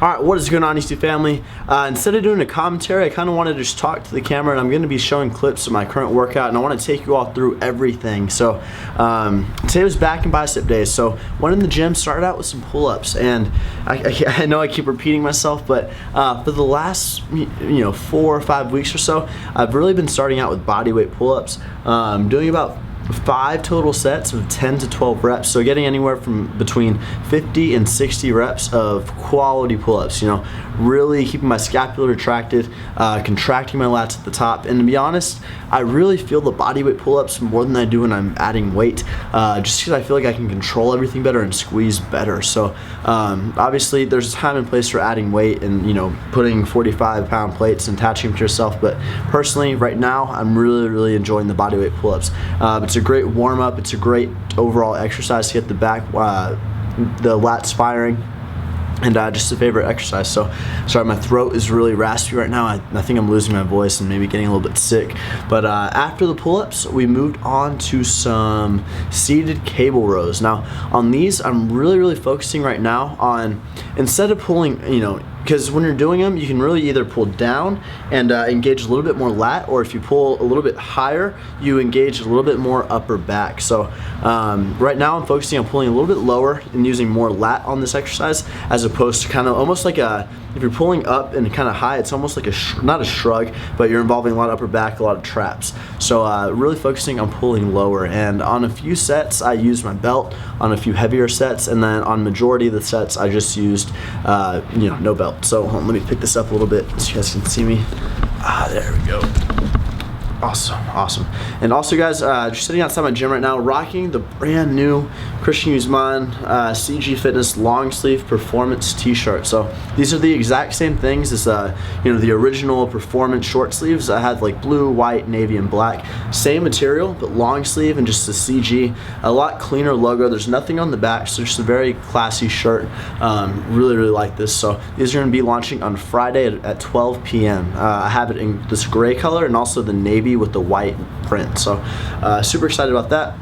Alright, what is going on, YouTube family? Instead of doing a commentary, I kind of wanted to just talk to the camera, and I'm going to be showing clips of my current workout, and I want to take you all through everything. So today was back and bicep day, so went in the gym, started out with some pull-ups, and I know I keep repeating myself, but for the last 4 or 5 weeks or so, I've really been starting out with body weight pull-ups, doing about 5 total sets of 10 to 12 reps, so getting anywhere from between 50 and 60 reps of quality pull-ups, really keeping my scapula retracted, contracting my lats at the top. And to be honest, I really feel the body weight pull-ups more than I do when I'm adding weight, just because I feel like I can control everything better and squeeze better. So obviously there's a time and place for adding weight and putting 45-pound plates and attaching them to yourself, but personally right now I'm really enjoying the body weight pull-ups. It's a great warm-up, it's a great overall exercise to get the back, the lats firing, and just a favorite exercise. So sorry, my throat is really raspy right now. I think I'm losing my voice and maybe getting a little bit sick. But after the pull-ups, we moved on to some seated cable rows. Now on these, I'm really focusing right now on, instead of pulling, because when you're doing them, you can really either pull down and engage a little bit more lat, or if you pull a little bit higher, you engage a little bit more upper back. So right now I'm focusing on pulling a little bit lower and using more lat on this exercise, as opposed to kind of almost like if you're pulling up and kind of high, it's almost like not a shrug, but you're involving a lot of upper back, a lot of traps. So really focusing on pulling lower, and on a few sets I used my belt, on a few heavier sets, and then on majority of the sets I just used no belt. So let me pick this up a little bit so you guys can see me. There we go. Awesome. And also, guys, just sitting outside my gym right now, rocking the brand new Guzman CG Fitness long sleeve performance t-shirt. So these are the exact same things as the original performance short sleeves. I had like blue, white, navy, and black. Same material, but long sleeve and just a CG. A lot cleaner logo. There's nothing on the back, so just a very classy shirt. Really like this. So these are going to be launching on Friday at 12 p.m. I have it in this gray color and also the navy with the white print. So super excited about that.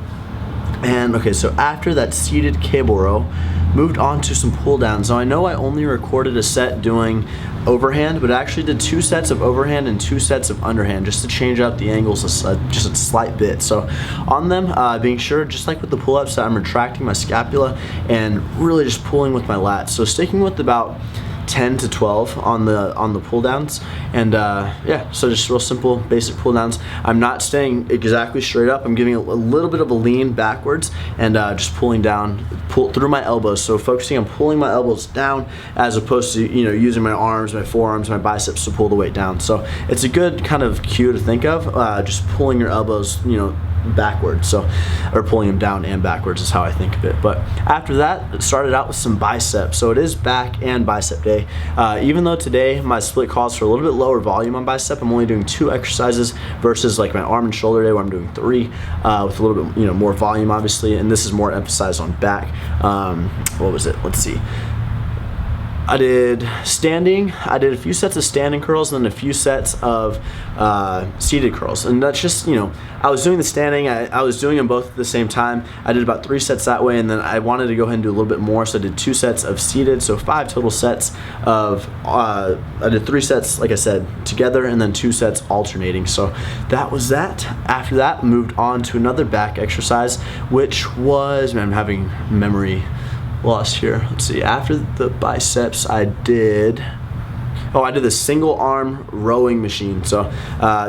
And okay, so after that seated cable row, moved on to some pull downs. Now I know I only recorded a set doing overhand, but I actually did 2 sets of overhand and 2 sets of underhand, just to change up the angles just a slight bit. So on them, being sure, just like with the pull-ups, that I'm retracting my scapula and really just pulling with my lats. So sticking with about 10 to 12 on the pull downs, and yeah, so just real simple basic pull downs. I'm not staying exactly straight up. I'm giving a little bit of a lean backwards and just pull through my elbows. So focusing on pulling my elbows down, as opposed to using my arms, my forearms, my biceps to pull the weight down. So it's a good kind of cue to think of, just pulling your elbows backwards, or pulling them down and backwards is how I think of it. But after that, it started out with some biceps. So it is back and bicep day. Even though today my split calls for a little bit lower volume on bicep, I'm only doing 2 exercises versus like my arm and shoulder day where I'm doing 3 with a little bit more volume, obviously, and this is more emphasized on back. What was it? Let's see. I did standing. I did a few sets of standing curls and then a few sets of seated curls, and that's just I was doing the standing. I was doing them both at the same time. I did about 3 sets that way, and then I wanted to go ahead and do a little bit more, so I did 2 sets of seated, so 5 total sets of I did 3 sets, like I said, together, and then 2 sets alternating. So that was that. After that, moved on to another back exercise, which was, man, I'm having memory lost here. Let's see. After the biceps, I did the single arm rowing machine. So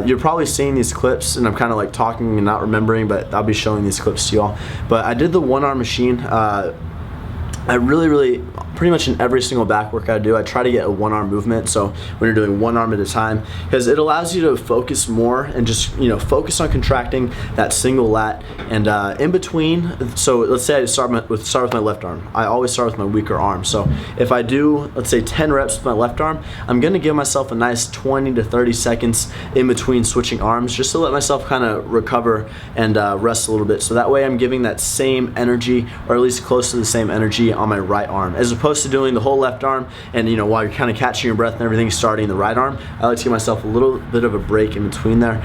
you're probably seeing these clips, and I'm kind of like talking and not remembering, but I'll be showing these clips to y'all. But I did the 1-arm machine. I really, pretty much in every single back workout I do, I try to get a 1-arm movement. So when you're doing 1 arm at a time, because it allows you to focus more and just focus on contracting that single lat. And in between, so let's say I start with my left arm. I always start with my weaker arm. So if I do, let's say 10 reps with my left arm, I'm gonna give myself a nice 20 to 30 seconds in between switching arms, just to let myself kind of recover and rest a little bit. So that way I'm giving that same energy, or at least close to the same energy, on my right arm, as opposed to doing the whole left arm and while you're kind of catching your breath and everything, starting the right arm. I like to give myself a little bit of a break in between there,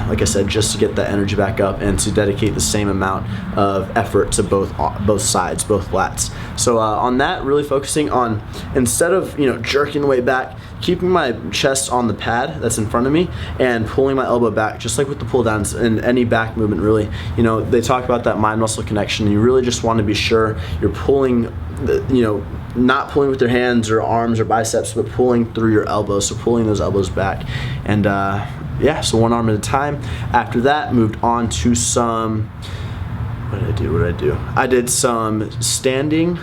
like I said, just to get that energy back up and to dedicate the same amount of effort to both sides, both lats. So on that, really focusing on, instead of, you know, jerking the weight back, keeping my chest on the pad that's in front of me and pulling my elbow back, just like with the pull downs and any back movement. Really, you know, they talk about that mind muscle connection. You really just want to be sure you're pulling, you know, not pulling with your hands or arms or biceps, but pulling through your elbows. So pulling those elbows back. And yeah, so one arm at a time. After that, moved on to some, what did I do? I did some standing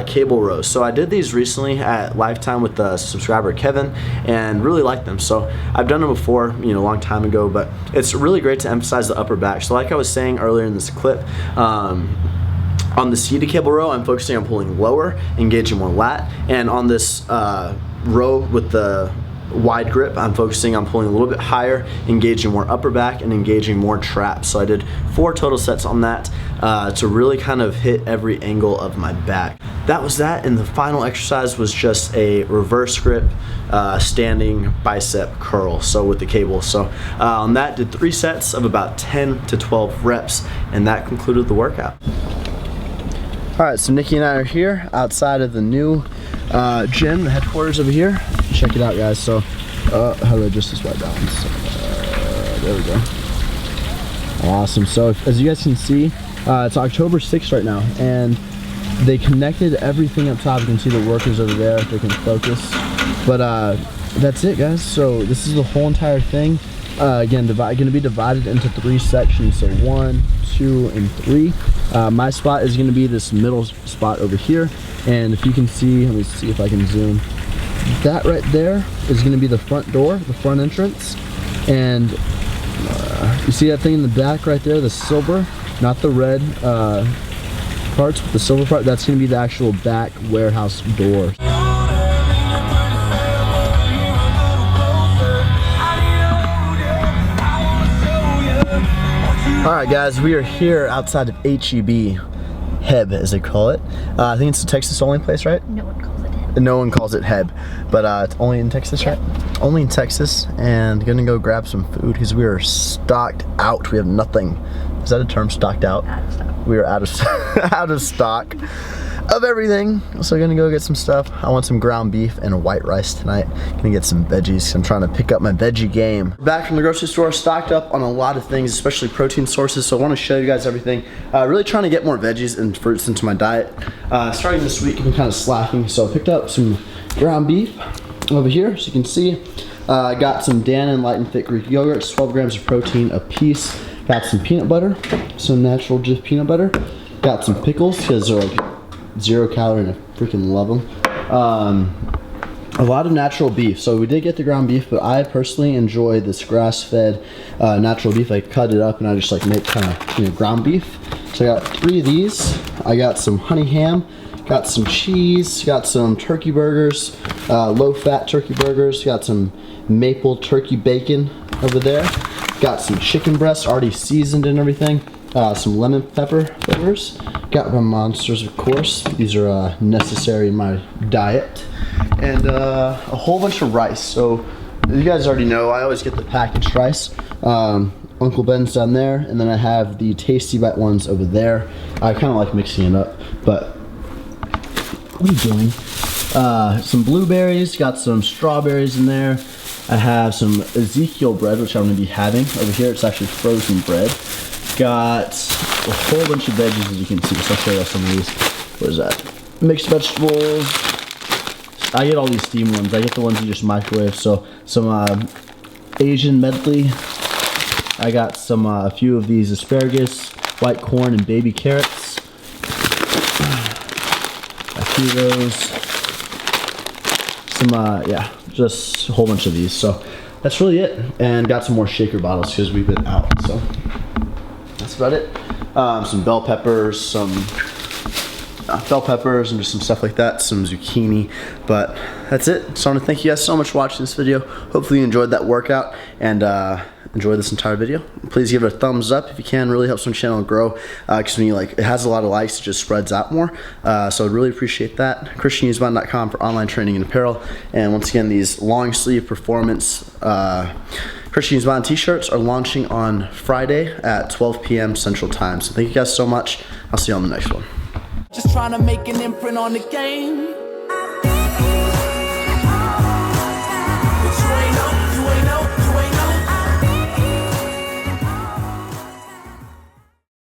cable rows. So I did these recently at Lifetime with the subscriber Kevin, and really liked them. So I've done them before, you know, a long time ago, but it's really great to emphasize the upper back. So like I was saying earlier in this clip, on the seated cable row, I'm focusing on pulling lower, engaging more lat, and on this row with the wide grip, I'm focusing on pulling a little bit higher, engaging more upper back, and engaging more traps. So I did 4 total sets on that to really kind of hit every angle of my back. That was that, and the final exercise was just a reverse grip standing bicep curl, so with the cable. So on that, did 3 sets of about 10 to 12 reps, and that concluded the workout. All right, so Nikki and I are here outside of the new gym, the headquarters over here. Check it out, guys. So, how do I adjust this right balance? There we go. Awesome. So, as you guys can see, it's October 6th right now, and they connected everything up top. You can see the workers over there if they can focus. But that's it, guys. So, this is the whole entire thing. Again, going to be divided into 3 sections. So 1, 2, and 3. My spot is going to be this middle spot over here, and if you can see, let me see if I can zoom. That right there is going to be the front door, the front entrance, and you see that thing in the back right there, the silver, not the red parts, but the silver part. That's going to be the actual back warehouse door. Alright guys, we are here outside of HEB, Heb as they call it. I think it's a Texas only place, right? No one calls it Heb. No one calls it Heb, but it's only in Texas, right? Only in Texas, and gonna go grab some food because we are stocked out. We have nothing. Is that a term, stocked out? Out of stock. We are out of, out of stock of everything. So gonna go get some stuff. I want some ground beef and white rice tonight. Gonna get some veggies. I'm trying to pick up my veggie game. Back from the grocery store, stocked up on a lot of things, especially protein sources. So I want to show you guys everything. Really trying to get more veggies and fruits into my diet. Starting this week, I've been kind of slacking. So I picked up some ground beef over here. So you can see, I got some Dannon Light and Thick Greek yogurts, 12 grams of protein a piece. Got some peanut butter, some natural Jif peanut butter. Got some pickles because they're like 0 calorie and I freaking love them. A lot of natural beef. So we did get the ground beef, but I personally enjoy this grass-fed natural beef. I cut it up and I just like make kind of, you know, ground beef. So I got 3 of these. I got some honey ham, got some cheese, got some turkey burgers, low-fat turkey burgers, got some maple turkey bacon over there, got some chicken breast already seasoned and everything. Some lemon pepper flavors. Got my monsters, of course. These are necessary in my diet. And a whole bunch of rice. So you guys already know I always get the packaged rice. Uncle Ben's down there, and then I have the Tasty Bite ones over there. I kind of like mixing it up, but what are you doing? Some blueberries, got some strawberries in there. I have some Ezekiel bread, which I'm going to be having over here. It's actually frozen bread. Got a whole bunch of veggies, as you can see. So I'll show you some of these. What is that? Mixed vegetables. I get all these steamed ones. I get the ones you just microwave. So some Asian medley. I got some a few of these asparagus, white corn, and baby carrots. A few of those. Some yeah, just a whole bunch of these. So that's really it. And got some more shaker bottles because we've been out. So that's about it. Some bell peppers, some bell peppers, and just some stuff like that, some zucchini. But that's it. So I want to thank you guys so much for watching this video. Hopefully you enjoyed that workout and enjoy this entire video. Please give it a thumbs up if you can. Really helps my channel grow because when you like, it has a lot of likes, it just spreads out more. So I'd really appreciate that. ChristianGuzman.com for online training and apparel. And once again, these long sleeve performance Christian Guzman t-shirts are launching on Friday at 12 p.m. Central Time. So thank you guys so much. I'll see you on the next one. trying to make an imprint on the game.